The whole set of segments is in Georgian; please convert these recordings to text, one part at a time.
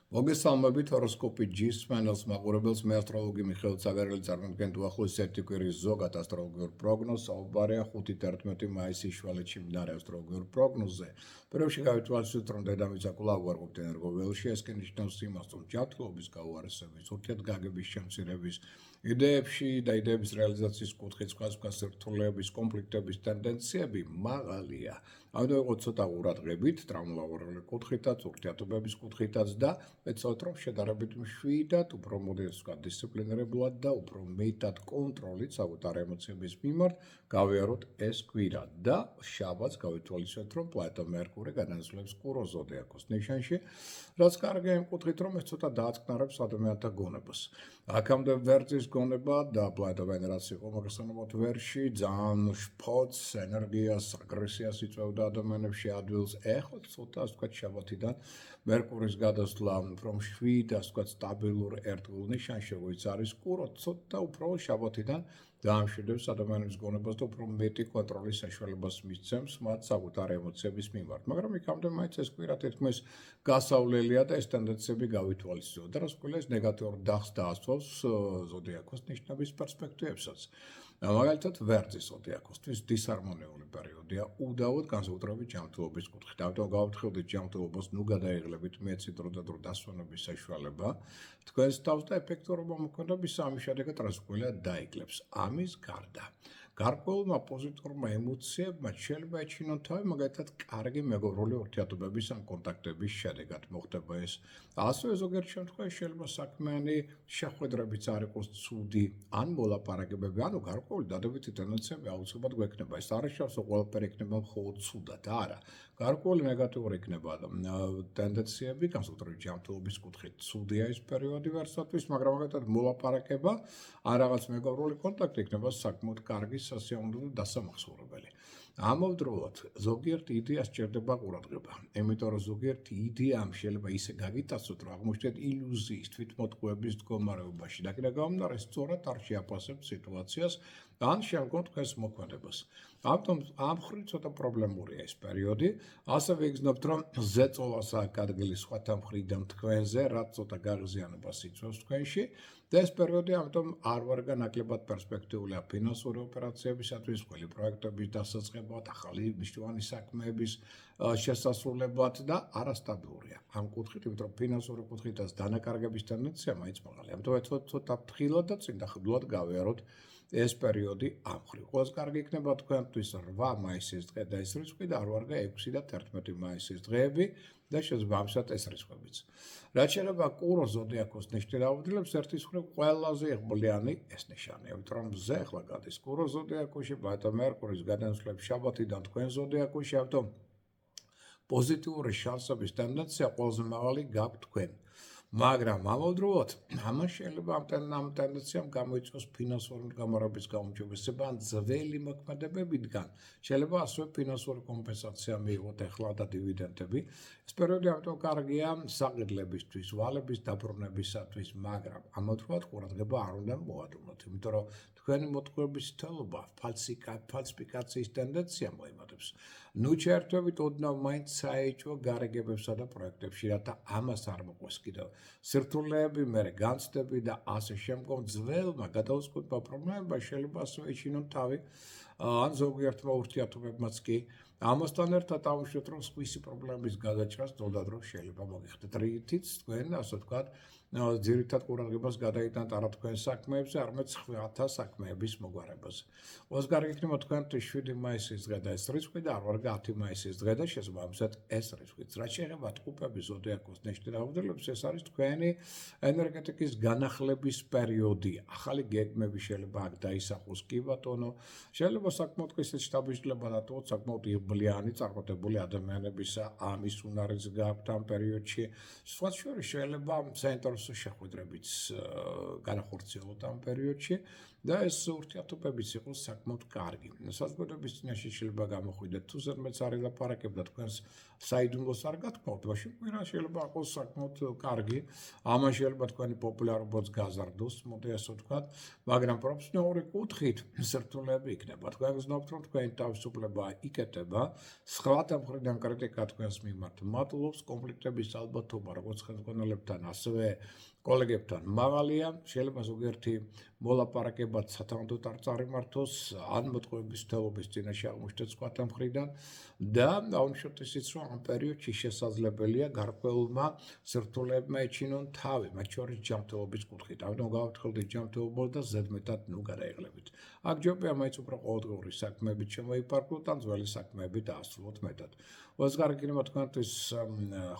მოგესალმებით ჰოროსკოპი ჯის სმენელს მაყურებელს მე ასტროლოგი მიხეილ ცაგარელი წარმოგიდგენთ უახლოესი ერთი კვირის ზოგად ასტროლოგიურ პროგნოზს. საუბარია 5-11 მაისის შუალედში მდინარე ასტროლოგიურ პროგნოზზე. პირველში გავითვალისწინოთ, რომ დედამიწა კვლავ ვარყოფით ენერგოველში, ეს კი ნიშნავს იმას, რომ ჯანმრთელობის გაუარესების, ურთიერთგაგების შემცირების, იდეებში და იდეების რეალიზაციის კუთხით სხვადასხვა სირთულეების, კონფლიქტების ტენდენციები მაღალია. ამიტომ იყო ცოტა ყურადღებით, ტრამლაურული კუთხითაც, ურთიერთობების კუთხითაც და ეცოთ, რომ შედარებით მშვიდად, უფრო მოდესტად დისციპლინირებულად და უფრო მეტად კონტროლით საკუთარ ემოციების მიმართ გავიაროთ ეს კვირა და შაბათს გავითვალისწინოთ, რომ პლანეტა მერკური განასვლებს კურო ზოდიაქოს ნიშანში, რაც კარგია იმ კუთხით, რომ ეს ცოტა დააწკნარებს ადამიანთა გონებას. აქამდე ვერძის გონება და პლანეტა ვენერაც იყო მოგესალმებით ვერში, ძალიან შფოთს, ენერგიას, აგრესიას იწვევდა ადამიანებში ადვილს. ეხლა ცოტა ასე ვთქვათ შაბათიდან მერკურის გადასვლა უფრო მშვიდ, ასე ვთქვათ სტაბილურ ერთგულ ნიშანში, როგორც არის კურო, ცოტა უფრო შაბათიდან დაამშვიდებს ადამიანების გონებას და უფრო მეტი კონტროლის საშუალებას მისცემს მათ საკუთარ ემოციების მიმართ. მაგრამ იქამდე მაინც ეს კვირა თითქმის გასავლელია და ეს ტენდენციები გავითვალისწინოთ. და რას ქვია ეს ნეგატიურ დახს დაასწროს ზოდიაქოს ნიშნების პერსპექტივებსაც. მაგალითად, ვერძის ზოდიაქოსთვის დისარმონიული პერიოდია, უდავოდ განსაკუთრებით ჯანმრთელობის კუთხით. ამიტომ გავაფრთხილდით ჯანმრთელობას, ნუ გადაიღლებით მეცი დრო და დრო დასვენების საშუალება. თქვენს თავს და ეფექტურობა მოქმედების ამის შედეგად რას ქვია დაიკლებს. ამის გარდა გარკვეულმა პოზიტიურმა ემოციებმა შეიძლება ეჩინონ თავი, მაგალითად, კარგი მეგობრული ურთიერთობების ან კონტაქტების შედეგად მოხდება ეს. ასევე ზოგიერთ შემთხვევაში შეიძლება საქმიანი შეხვედრებიც არ იყოს ცუდი, ან მოლაპარაკებები, ანუ გარკვეული დადებითი ტენდენციები აუცილებლად გვექნება. ეს არ ნიშნავს, რომ ყველაფერი იქნება მხოლოდ ცუდად, არა. გარკვეული ნეგატიური იქნება ტენდენციები, განსაკუთრებით ჯანმრთელობის კუთხით. ცუდია ეს პერიოდი ვერსათვის, მაგრამ მაგალითად მოლაპარაკება ან რაღაც მეგობრული კონტაქტი იქნება საკმაოდ კარგი სასიამოვნო და დასამახსოვრებელი. ამავდროულად ზოგიერთ იდეას სჭირდება ყურადღება, იმიტომ რომ ზოგიერთი იდეამ შეიძლება ისე გაგიტაცოთ, რომ აღმოჩნდეთ ილუზიის, თვითმოტყუების მდგომარეობაში და კიდევ გამომდინარე სწორად არ შეაფასებთ სიტუაციას ან შემდგომ თქვენს მოქმედებას. ამიტომ ამ მხრივ ცოტა პრობლემურია ეს პერიოდი. ასევე იგრძნობთ, რომ ზეწოლას აქვს ადგილი სხვათა მხრიდან თქვენზე, რაც ცოტა გაღიზიანებას იწვევს თქვენში. და ეს პერიოდი ამიტომ არ ვარ განაკლებად პერსპექტიულია ფინანსური ოპერაციებისათვის, ყველი პროექტების დასაწყებად, ახალი მნიშვნელოვანი საქმეების შესასრულებლად და არასტაბილურია. ამ კუთხით, იმიტომ რომ ფინანსური კუთხითაც დანაკარგების ტენდენცია მაინც მაღალია. ამიტომ ცოტა ფრთხილად და წინდახედულად გავიაროთ ეს პერიოდი ამ მხრივ. ყველაზე კარგი იქნება თქვენთვის 8 მაისის დღე და ეს რიცხვი და 8 და 6 და 11 მაისის დღეები და შეიძლება ამისად ეს რიცხვებიც. რაც შეიძლება კურო ზოდიაქოს ნიშნით დაუძლებს ერთის მხრივ ყველაზე იღბლიანი ეს ნიშანია, იმიტომ რომ მზე ახლა გადის კურო ზოდიაქოში, პლანეტა მერკურის გადასვლებს შაბათიდან თქვენ ზოდიაქოში, ამიტომ პოზიტიური შანსების ტენდენცია ყველაზე მაღალი გაქვთ თქვენ. მაგრამ ამავდროულად ამას შეიძლება ამ ტენდენციამ გამოიწვიოს ფინანსური მდგომარეობის გაუმჯობესება ან ძველი მოქმედებებიდან. შეიძლება ასევე ფინანსური კომპენსაცია მიიღოთ ახლა და დივიდენდები. ეს პერიოდი ამიტომ კარგია საყიდლებისთვის, ვალების დაბრუნებისათვის, მაგრამ ამავდროულად ყურადღება არ უნდა მოადუნოთ, იმიტომ რომ თქვენი მოტყუების თელობა ფალსიფიკაციის ტენდენცია მოიმატებს. ნუ ჩაერთვებით ოდნავ მაინც საეჭვო გარიგებებსა და პროექტებში, რათა ამას არ მოყვეს კიდევ სირთულეები, მერე განცდები და ასე შემდგომ ძველმა გადაუწყებმა პრობლემებმა შეიძლება ასევე ეჩინონ თავი, ან ზოგიერთმა ურთიერთობებმაც კი. ამასთან ერთად ავუშვათ, რომ სხვისი პრობლემების გადაჭრას დრო და დრო შეიძლება მოგიხდეთ. რითიც თქვენ, ასე ვთქვათ, ძირითად ყურადღებას გადაიტანთ არა თქვენ საქმეებზე, არამედ სხვათა საქმეების მოგვარებაზე. ყველაზე კარგი იქნება თქვენთვის 7 მაისის დღე და ეს რიცხვი და 10 მაისის დღე და შესაბამისად ეს რიცხვიც. რაც შეიძლება ტყუპების ზოდიაქოს ნიშნით დაუძლებს, ეს არის თქვენი ენერგეტიკის განახლების პერიოდი. ახალი გეგმები შეიძლება აქ დაისახოს, კი ბატონო, შეიძლება საკმაოდ ისეთ შთაბეჭდილება დატოვოთ, საკმაოდ იღბლიანი წარმატებული ადამიანებისა ამის უნარიც გაქვთ ამ პერიოდში. სხვა შორის შეიძლება საინტერესო შეხვედრებიც განახორციელოთ ამ პერიოდში და ეს ურთიერთობებიც იყოს საკმაოდ კარგი. საზოგადოების წინაშე შეიძლება გამოხვიდეთ, თუ ზედმეტ არ ელაპარაკებდა თქვენს საიდუმლოს არ გათქვათ, მაშინ კვირა შეიძლება იყოს საკმაოდ კარგი. ამან შეიძლება თქვენი პოპულარობაც გაზარდოს, მოდი ასე ვთქვათ, მაგრამ პროფესიონალური კუთხით სირთულეები იქნება. თქვენ გზნობთ, რომ თქვენი თავისუფლება იკეტება, სხვათა მხრიდან კრიტიკა თქვენს მიმართ მატულობს, კონფლიქტების ალბათობა როგორც ხელმძღვანელებთან, ასევე კოლეგებთან მაღალია, შეიძლება ზოგიერთი მოლაპარაკებაც სათანადოდ არ წარიმართოს, ან მოტყუების თელობის წინაშე აღმოჩნდეს სხვათა მხრიდან და აუცილებლად ისიც რომ ამ პერიოდში შესაძლებელია გარკვეულმა სირთულეებმა ეჩინონ თავი, მათ შორის ჯანმრთელობის კუთხით. ამიტომ გავაფრთხილდით ჯანმრთელობას და ზედმეტად გადაეღლებით. აქ ჯობია მაინც უფრო ყოველდღიური საქმეებით შემოიფარგლოთ ან ძველი საქმეებით დაასრულოთ მეტად. ოზღარი იქნება თქვენთვის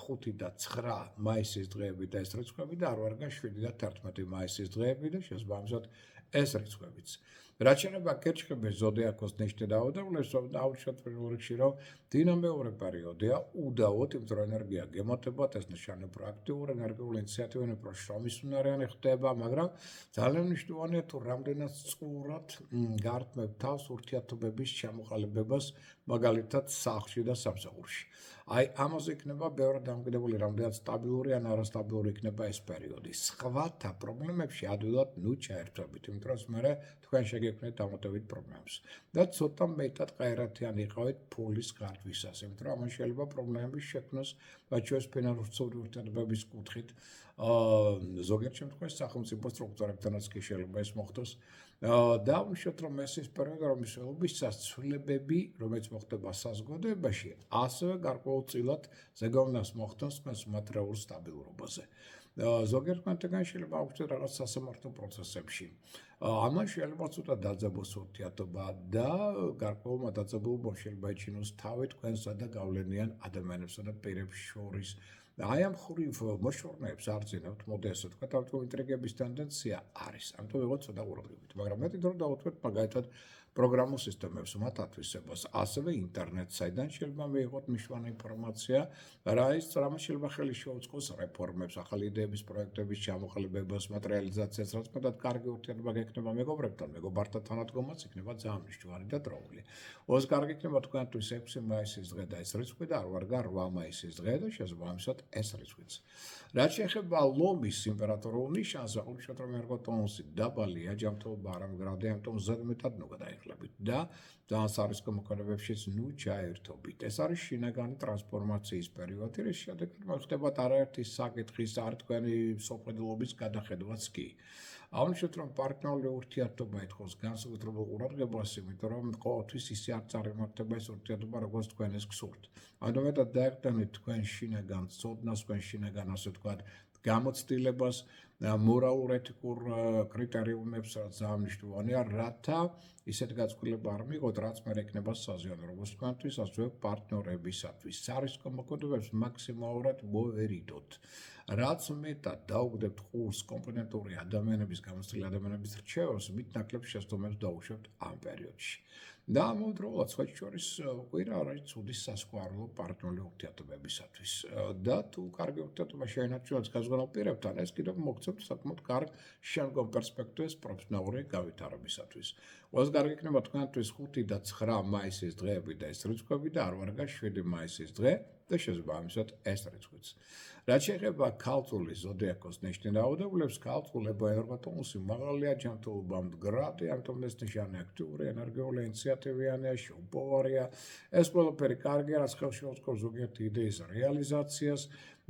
5 და 9 მაისის დღეები და ეს რიცხვები და არ ვარ 7 და 11 მაისის დღეები და შესაბამისად ეს რიცხვებიც. რაც შეეხება კერჩხების ზოდიაქოს ნიშნებაუდებლებს, აუცილებლად პირველ რიგში რომ დინამიური პერიოდია, უდავოდ, იმიტომ რომ ენერგია გემართებათ, ეს ნიშანი უფრო აქტიური, ენერგიული ინიციატივები უფრო შრომის უნარიანი ხდება, მაგრამ ძალიან მნიშვნელოვანია თუ რამდენად სწორად გართმევთ თავს ურთიერთობების ჩამოყალიბებას, მაგალითად სახლში და სამსახურში. აი, ამაზე იქნება ბევრად დამოკიდებული, რამდენად სტაბილური ან არასტაბილური იქნება ეს პერიოდი. სხვათა პრობლემებში ადვილად ჩაერთვებით, იმიტომ რომ მე თქვენ შეგექმნით დამატებით პრობლემებს. და ცოტა მეტად ყაერათიანი იყავით ფულის გარდვისას, იმიტომ რომ ამან შეიძლება პრობლემების შექმნას, მათ შორის ფინანსური ურთიერთობების კუთხით, ზოგიერთ შემთხვევაში სახელმწიფო სტრუქტურებთანაც კი შეიძლება ეს მოხდეს. და უშუალოდ რომ ეს ის პერიოდი, რომლის ველობისას ცვლილებები, რომელიც მოხდება საზოგადოებაში, ასევე გარკვეულწილად ზეგავლენას მოხდენს თქვენს მატერიალურ სტაბილურობაზე. ზოგიერთ მომენტში შეიძლება აუჩნდეთ რაღაც სასამართლო პროცესებში. ამან შეიძლება ცოტა დაძაბოს ურთიერთობა და გარკვეულმა დაძაბულობამ შეიძლება ეჩინოს თავი თქვენსა და გავლენიან ადამიანებსა და პირებს შორის. აი ამ ხრივ მოშორნეებს არ ძინავთ, მოდი ასე ვთქვათ, ავტო ინტრიგების ტენდენცია არის. ამიტომ ვიღოთ ცოტა ყურადღებით. მაგრამ მეტი დრო დავუთმეთ მაგალითად პროგრამულ სისტემებს მათათვისებას, ასევე ინტერნეტს, საიდან შეიძლება მიიღოთ მნიშვნელოვანი ინფორმაცია, რამაც შეიძლება ხელი შეუწყოს რეფორმებს, ახალი იდეების, პროექტების ჩამოყალიბებას, მატერიალიზაციას, რაც მეტად კარგი ურთიერთობა გექნება მეგობრებთან, მეგობართა თანადგომაც იქნება ძალიან მნიშვნელოვანი და დროული. ოს კარგი იქნება თქვენთვის 6 მაისის დღე და ეს რიცხვი და არ ვარ 8 მაისის დღე და შესაბამისად ეს რიცხვიც. რაც შეეხება ლომის იმპერატორულ ნიშანს, აუცილებლად რომ ერგო ტონუსი დაბალია, ჯანმრთელობა არ ამგრადი, ამიტომ ზედმეტად გადაეღლებით და ძალიან სარისკო მოქმედებებშიც ჩაერთობით. ეს არის შინაგანი ტრანსფორმაციის პერიოდი, რის შედეგად მოხდებათ არაერთი საკითხის, არ თქვენი სოფლმხედველობის გადახედვაც კი. აუცილებლად რომ პარტნიორული ურთიერთობა ეთქოს განსაკუთრებულ ყურადღებას, იმიტომ რომ ყოველთვის ისე არ წარიმართება ეს ურთიერთობა, როგორც თქვენ ეს გსურთ. ამიტომაც დაეხტანეთ თქვენ შინაგან ცოდნას, თქვენ შინაგან ასე ვთქვათ, გამოცდილებას, მორალურ ეთიკურ კრიტერიუმებს, რაც ძალიან მნიშვნელოვანია, რათა ისეთ გაწყვეტილება არ მიიღოთ, რაც მე ექნება საზიანო როგორც თქვენთვის, ასევე პარტნიორებისათვის. სარისკო მოქმედებებს მაქსიმალურად მოვერიდოთ. რაც მეტად დაუგდებთ ყურს კომპონენტური ადამიანების, გამოცდილი ადამიანების რჩევას, მით ნაკლებ შეცდომებს დაუშვებთ ამ პერიოდში. და ამავდროულად სხვათა შორის ყვირა არის ცუდი სასკვარლო პარტნიორული ურთიერთობებისათვის. და თუ კარგი ურთიერთობა შეინარჩუნოთ საზოგადოებრივ პირებთან, ეს კიდევ მოგცემთ საკმაოდ კარგ შემდგომ პერსპექტივას პროფესიონალური გავითარებისათვის. ყველაზე კარგი იქნება თქვენთვის 5 და 9 მაისის დღეები და ეს რიცხვები და არ ვარ 7 მაისის დღე და შესაბამისად ეს რიცხვიც. რაც შეეხება ქალწულის ზოდიაქოს ნიშნებაუდებლებს, ქალწულებო ენერგოტონუსი მაღალია, ჯანმრთელობა მდგრადი, ამიტომ ეს ნიშანი აქტიური, ენერგიული ინიციატივიანია, შეუპოვარია. ეს ყველაფერი კარგია, რაც ხელში უწყობს ზოგიერთი იდეის რეალიზაციას,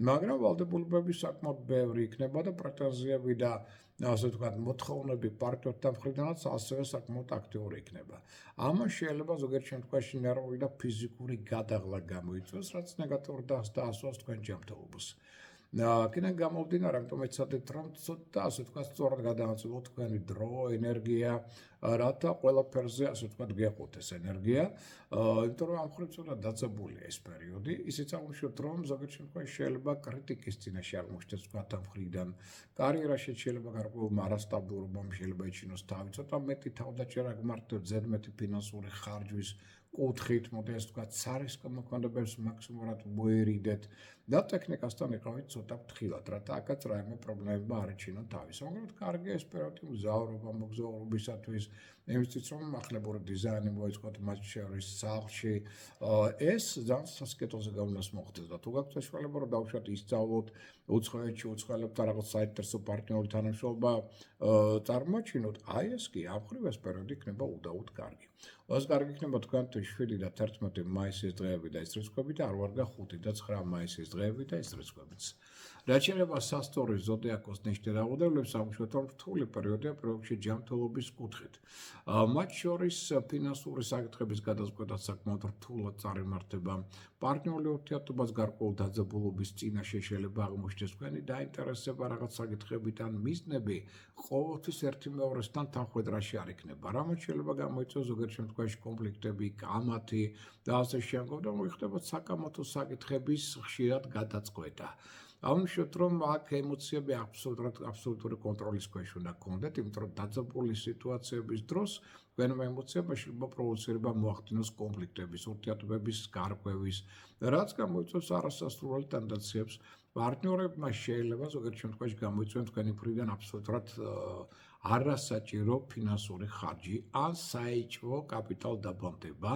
მაგრამ ვალდებულებები საკმაოდ ბევრი იქნება და პრეტენზიები და ასე ვთქვათ, მოთხოვნები პარტნიორთა მხრიდანაც ასევე საკმაოდ აქტიური იქნება. ამან შეიძლება ზოგიერთ შემთხვევაში ნერვული და ფიზიკური გადაღლა გამოიწვევს, რაც ნეგატიურ დაასვას თქვენ ჯანმრთელობას. აქედან გამომდინარე, ამიტომ ეცადეთ, რომ ცოტა ასე ვთქვათ, სწორად გადაანაწილოთ თქვენი დრო, ენერგია, რათა ყველაფერზე ასე ვთქვათ გეყოთ ეს ენერგია, იმიტომ რომ ამ ხრივ ცოტა დაძაბულია ეს პერიოდი, ისიც აღმოჩნდეთ, რომ ზოგიერთ შემთხვევაში შეიძლება კრიტიკის წინაშე აღმოჩნდეს თქვათ ამ მხრიდან, კარიერაში შეიძლება გარკვეულმა არასტაბილურობამ შეიძლება ეჩინოს თავი, ცოტა მეტი თავდაჭერა გმართოთ, ზედმეტი ფინანსური ხარჯვის კუთხით, მოდი ასე ვთქვათ, სარისკო მოქმედებებს მაქსიმალურად მოერიდეთ და ტექნიკასთან იყავით ცოტა ფრთხილად, რათა აქაც რაიმე პრობლემები არ ეჩინო თავის. მაგრამ კარგი ეს პერიოდი მგზავრობა, მოგზაურობისათვის, იმისთვის რომ ახლებური დიზაინი მოეწყოთ მათ შორის სახლში, ეს ძალიან სასკეთოზე გავლენას მოხდეს და თუ გაქვთ საშუალება რომ დავუშვათ ისწავლოთ უცხოეთში უცხოელებთ რაღაც საინტერესო პარტნიორული თანამშრომლობა წარმოაჩინოთ, აი ეს კი ამ მხრივ ეს პერიოდი იქნება უდაოდ კარგი. Os კარგი იქნება თქვენთვის 7 და 11 მაისის დღეები და ეს რიცხვები და არ ვარგა 5 და 9 მაისის დღეები და ეს რიცხვებიც. რაც შეეხება სასტორის ზოდიაქოს ნიშნულ აღუდებლებს, სამშვიდობო რომ რთული პერიოდია პროექტში ჯანმრთელობის კუთხით. მათ შორის ფინანსური საკითხების გადაწყვეტა საკმაოდ რთულად წარიმართება. პარტნიორული ურთიერთობას გარკვეულ დაძაბულობის წინაშე შეიძლება აღმოჩნდეს თქვენი დაინტერესება რაღაც საკითხებით ან მიზნები ყოველთვის ერთი მეორესთან თანხვედრაში არ იქნება. რამაც შეიძლება გამოიწვიოს ზოგიერთ შემთხვევაში კონფლიქტები, კამათი და ასე შემდგომ და მოიხდებათ საკამათო საკითხების ხშირად გადაწყვეტა. Ამშვიდობთ რომ აქ ემოციები აბსოლუტური კონტროლის ქვეშ უნდა გქონდეთ, იმიტომ რომ დაძაბული სიტუაციების დროს თქვენმა ემოციებმა შეიძლება პროვოცირება მოახდინოს კონფლიქტების, ურთიერთობების გარკვევის, რაც გამოიწვევს არასასურველ ტენდენციებს. პარტნიორებმა შეიძლება ზოგიერთ შემთხვევაში გამოიწვიონ თქვენი მხრიდან აბსოლუტურად არასაჭირო ფინანსური ხარჯი ან საეჭვო კაპიტალ დაბანდება,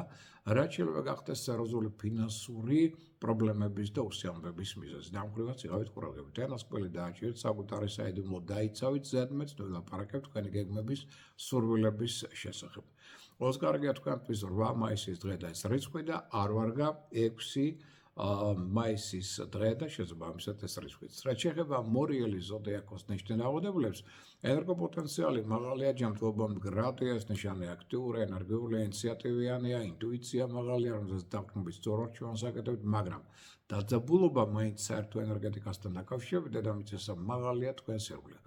რაც შეიძლება გახდეს სერიოზული ფინანსური პრობლემების და უსიამოვნების მიზეზი. და ამ მხრივაც იყავით ყურადღებით. ენას ყველი დააჭირეთ, საკუთარი საიდუმლო დაიცავით, ზედმეტ ვილაპარაკებთ თქვენი გეგმების სურვილების შესახებ. ყველას კარგია თქვენთვის 8 მაისის დღე და ეს რიცხვი და არ ვარგა 6 მაისის დღე და შესაბამისად ეს რიცხვიც. რაც შეეხება მორიელი ზოდიაქოს ნიშნულ აღუდებლებს, ენერგოპოტენციალი მაღალია, ჯანმრთელობა მდგრადია, ეს ნიშანი აქტიური, ენერგიული, ინიციატივიანია, ინტუიცია მაღალია, რომელზეც დაყრდნობით სწორ არჩევანს აკეთებთ, მაგრამ დაძაბულობა მაინც საერთო ენერგეტიკასთან დაკავშირებით დედამიწასა მაღალია თქვენს ირგვლივ.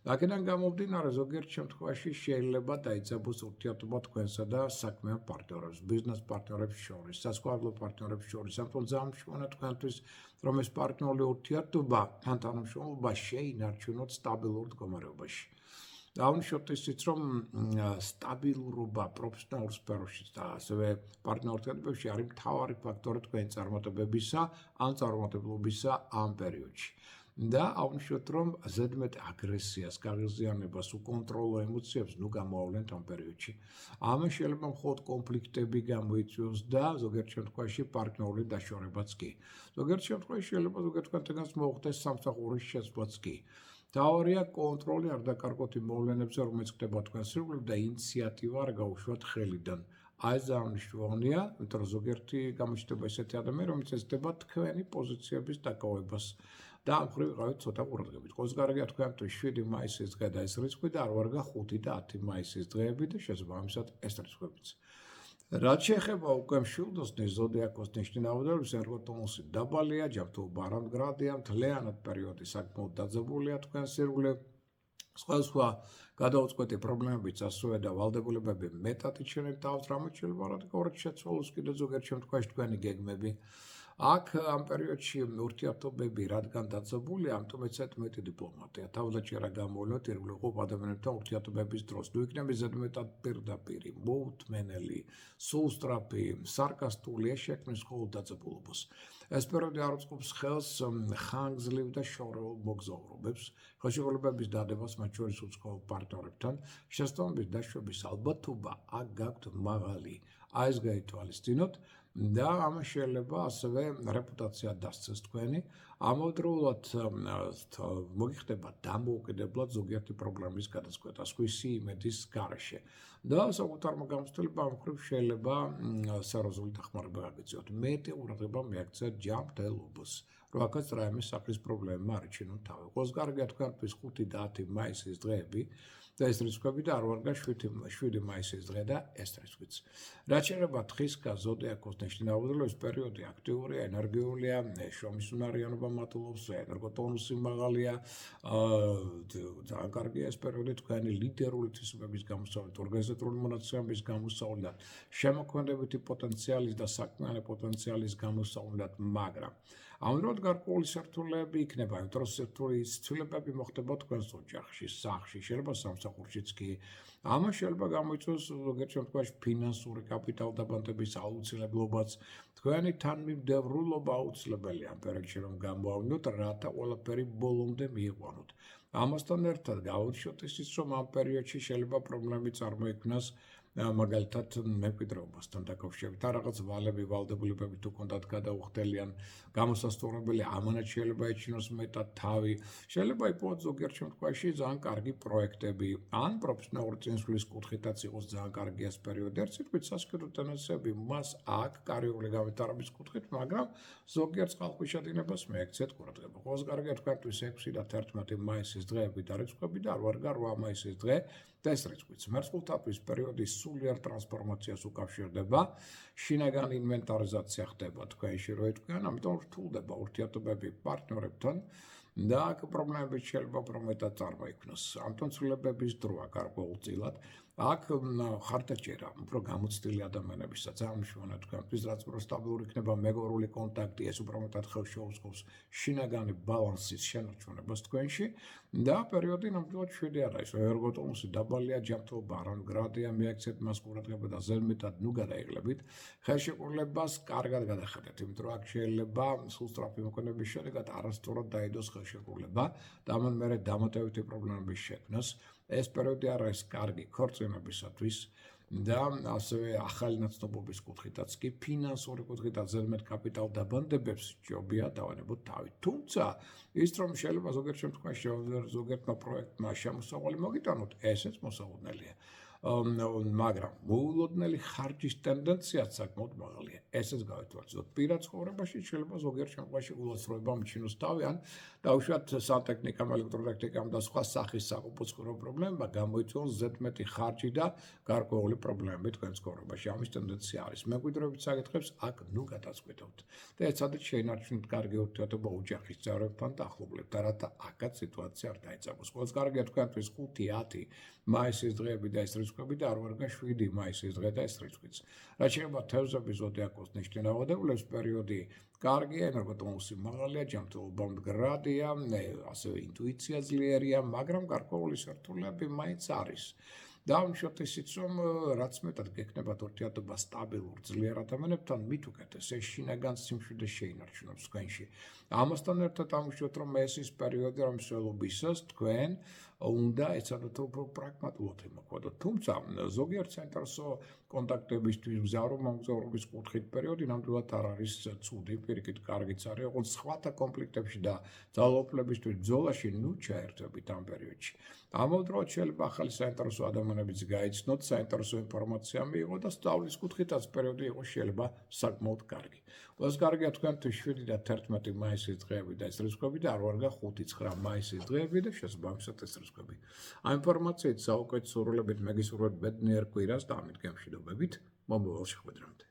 აქედან გამომდინარე, ზოგიერთ შემთხვევაში შეიძლება დაიძაბოს ურთიერთობა თქვენსა და საქმიან პარტნიორებს, ბიზნეს პარტნიორებს შორის, სასწავლო პარტნიორებს შორის. ამიტომ ძალიან მშვენია თქვენთვის, რომ ეს პარტნიორული ურთიერთობა ან თანამშრომლობა შეინარჩუნოთ სტაბილურ მდგომარეობაში. დაუშვათ ისიც, რომ სტაბილურობა პროფესიონალურ სფეროში და ასევე პარტნიორ ურთიერთობებში არის მთავარი ფაქტორი თქვენი წარმატებებისა ან წარმატებლობისა ამ პერიოდში. და აუშვათ რომ ზედმეტ აგრესიას, გაღიზიანებას, უკონტროლო ემოციებს ნუ გამოავლენთ ამ პერიოდში. ამან შეიძლება მხოლოდ კონფლიქტები გამოიწვიოს და ზოგიერთ შემთხვევაში პარტნიორული დაშორებაც კი. ზოგიერთ შემთხვევაში შეიძლება ზოგიერთ თქვენთანაც მოხდეს სამსახურის შეცვლაც კი. თავარია კონტროლი არ დაკარგოთ იმ მოვლენებზე, რომელიც ხდება თქვენს ირგვლივ და ინიციატივა არ გაუშვათ ხელიდან. აი ეს ძალიან მნიშვნელოვანია, იმიტომ რომ ზოგიერთი გამოჩნდება ესეთი ადამიანი, რომელიც ეცდება თქვენი პოზიციების დაკავებას. და ამ მხრივ ვიყავით ცოტა ყურადღებით. ყველას კარგია თქვენთვის 7 მაისის დღე და ეს რიცხვი და არ ვარგა 5 და 10 მაისის დღეები და შესაბამისად ეს რიცხვებიც. რაც შეეხება უკვე მშვილდოსნის ზოდიაქოს ნიშნულ აღუდებლებს, ენერგოტონუსი დაბალია, ჯანმრთელობა არ მდგრადია, მთლიანად პერიოდი საკმაოდ დაძაბულია თქვენს ირგვლივ. სხვა გადაუწყვეტი პრობლემებიც ასევე და ვალდებულებები მეტად იჩენეთ თავს, რამაც შეიძლება რადიკალურად შეცვალოს კიდევ ზოგიერთ შემთხვევაში თქვენი გეგმები. აქ ამ პერიოდში ურთიერთობები რადგან დაძაბულია, ამიტომ ეცეთ მეტი დიპლომატია. თავდაჭერა გამოვლენთ ირგვლივ ყოფ ადამიანებთან ურთიერთობების დროს. თუ იქნება ზედმეტად პირდაპირი, მოუთმენელი, სულსწრაფი, სარკასტული, ეს შექმნის მხოლოდ დაძაბულობას. ეს პერიოდი არ უწყობს ხელს ხანგრძლივ და შორეულ მოგზაურობებს, ხელშეკრულებების დადებას მათ შორის უცხოელ პარტნიორებთან, შესაბამისად დაშვების ალბათობა აქ გაქვთ მაღალი. აი ეს გაითვალისწინოთ. და ამას შეიძლება ასევე რეპუტაცია დასცეს თქვენი. ამავდროულად მოგიხდება დამოუკიდებლად ზოგიერთი პრობლემის გადაწყვეტა, სხვისი იმედის გარეშე. და საკუთარმა გამოცდილებამ ამ მხრივ შეიძლება სერიოზული დახმარება გაგეწიოთ. მეტი ყურადღება მიაქციოთ ჯანმრთელობას, რომ აქაც რაიმე სახის პრობლემა არ იჩინოთ თავი. ყველას კარგია თქვენთვის 5 და 10 მაისის დღეები და ეს რიცხვები და არ ვარგა 7 მაისის დღე და ეს რიცხვიც. რაც შეეხება თხისკა ზოდიაქოს ნიშნულ აღუდებლებს, პერიოდი აქტიურია, ენერგიულია, შრომისუნარიანობა მატულობს, ენერგოტონუსი მაღალია, ძალიან კარგია ეს პერიოდი თქვენი ლიდერული თვისებების გამოსავლით, ორგანიზატორული მონაცემების გამოსავლით, შემოქმედებითი პოტენციალის და საქმიანი პოტენციალის გამოსავლით, მაგრამ ამავდროულად გარკვეული სირთულეები იქნება, იმიტომ რომ სირთულეის ცვლილებები მოხდება თქვენს ოჯახში, სახლში, შეიძლება სამსახურშიც კი. ამას შეიძლება გამოიწვიოს ზოგიერთ შემთხვევაში ფინანსური კაპიტალდაბანტების აუცილებლობაც. თქვენი თანმიმდევრულობა აუცილებელია ამ პერიოდში, რომ გამოავნოთ, რათა ყველაფერი ბოლომდე მიიყვანოთ. ამასთან ერთად გავუშვოთ ისიც, რომ ამ პერიოდში შეიძლება პრობლემები წარმოიქმნას მაგალითად მემკვიდრეობასთან დაკავშირებით, ან რაღაც ვალები, ვალდებულებები თუ კონდათ გადაუხდელიან, გამოსასწორებელი ამანაც შეიძლება ეჩინოს მეტად თავი. შეიძლება იპოვოთ ზოგიერთ შემთხვევაში ძალიან კარგი პროექტები, ან პროფესიონალური წინსვლის კუთხითაც იყოს ძალიან კარგი ეს პერიოდი. ერთ სიტყვით სასქედო ტენდენციები მას აქვს კარიერული განვითარების კუთხით, მაგრამ ზოგიერთ წყალქვეშადინებას მიექცეთ ყურადღება. ყველაზე კარგია თქვენთვის 6 და 11 მაისის დღეები და რიცხვები და 8 მაისის დღე და ეს რიცხვიც მერწყულთათვის პერიოდის სულიერ ტრანსფორმაციას უკავშირდება, შინაგანი ინვენტარიზაცია ხდება თქვენში როიტყვიან, ამიტომ რთულდება ურთიერთობები პარტნიორებთან და აქ პრობლემები შეიძლება პრომეტად წარმოიქმნას. ამიტომ ცვლილებების დროა გარკვეულწილად. აქ ხარდაჭერა, უფრო გამოცდილი ადამიანებისაც ძალიან მნიშვნელოვანია თქვენთვის, რაც უფრო სტაბილური იქნება მეგობრული კონტაქტი, ეს უფრო მეტად ხელს შეუწყობს შინაგანი ბალანსის შენარჩუნებას თქვენში და პერიოდი ნამდვილად შვიდი არ არის. ერგოტონუსი დაბალია, ჯანმრთელობა არ მდგრადია, მიექცეთ მას ყურადღება და ზედმეტად ნუ გადაიღლებით. ხელშეკრულებას კარგად გადახედეთ, იმიტომ რომ აქ შეიძლება სულ სწრაფი მოქმედების შედეგად არასწორად დაიდოს ხელშეკრულება და ამან მერე დამატებითი პრობლემების შექმნას. ეს პერიოდი არ არის კარგი ქორწინებისათვის და ასევე ახალი ნაცნობობის კუთხითაც კი ფინანსური კუთხითაც ზედმეტ კაპიტალდაბანდებებს ჯობია დავანებოთ თავი. თუმცა ის რომ შეიძლება ზოგიერთ შემთხვევაში ზოგიერთმა პროექტმა შემოსავალი მოგიტანოთ, ესეც მოსაოდნელია. მაგრამ მოულოდნელი ხარჯის ტენდენციაც საკმაოდ მაღალია. ესეც გავეთვალისწინოთ. პირად ცხოვრებაში შეიძლება ზოგიერთ შემთხვევაში ულოცროება მიჩინოს თავი, ან დაუშვათ სანტექნიკამ, ელექტროტექნიკამ და სხვა სახის საკუთრივ პრობლემებმა გამოიწვიოს ზედმეტი ხარჯი და გარკვეული პრობლემები თქვენ ცხოვრებაში. ამის ტენდენცია არის. მემკვიდრეობის საკითხებს აქ ნუ გადაწყვეტავთ. და ეცადეთ შეინარჩუნოთ კარგი ურთიერთობა ოჯახის წევრებთან და ახლობლებთან, რათა აქაც სიტუაცია არ დაეწამოს. ყველაზე კარგია თქვენთვის 5-10 მაისის დღეები და ეს რიცხვები და 8-7 მაისის დღე და ეს რიცხვიც. რაც შეიძლება თევზების ზოდიაკოს ნიშნი ნავადებლებს პერიოდი კარგია, ენერგოტონუსი მაღალია, ჯანმრთელობა მდგრადია, ასევე ინტუიცია ძლიერია, მაგრამ გარკვეული სირთულეები მაინც არის. დავუშვათ ისიც, რომ რაც მეტად გექნებათ ურთიერთობა სტაბილურ ძლიერ ადამიანებთან, მით უკეთეს ეს შინაგან სიმშვიდეს შეინარჩუნებს თქვენში. ამასთან ერთად დავუშვათ, რომ ეს ის პერიოდი, რომ მსვლელობისას თქვენ უნდა ეცადოთ უფრო პრაგმატულად იმოქმედოთ. თუმცა ზოგიერთ საინტერესო კონტაქტებისთვის, მგზავრობის კუთხით პერიოდი ნამდვილად არ არის ცუდი, პირიქით კარგიც არის, როგორც სხვათა კონფლიქტებში და ძალაუფლებისთვის ბრძოლაში ნუ ჩაერთვებით ამ პერიოდში. ამავდროულად შეიძლება ახალი საინტერესო ადამიანებიც გაიცნოთ, საინტერესო ინფორმაცია მიიღოთ და სწავლის კუთხითაც პერიოდი იყოს შეიძლება საკმაოდ კარგი. ყველაზე კარგია თქვენთვის 7 და 11 მაისის დღეები და ეს რიცხვები და 8-5-9 მაისის დღეები და შესაბამისად ეს რიცხვები. ამ ინფორმაციით საუკეთესო სურვილებით მეგისურვებთ ბედნიერ კვირას და ამით გემშვიდობებით მომავალ შეხვედრამდე.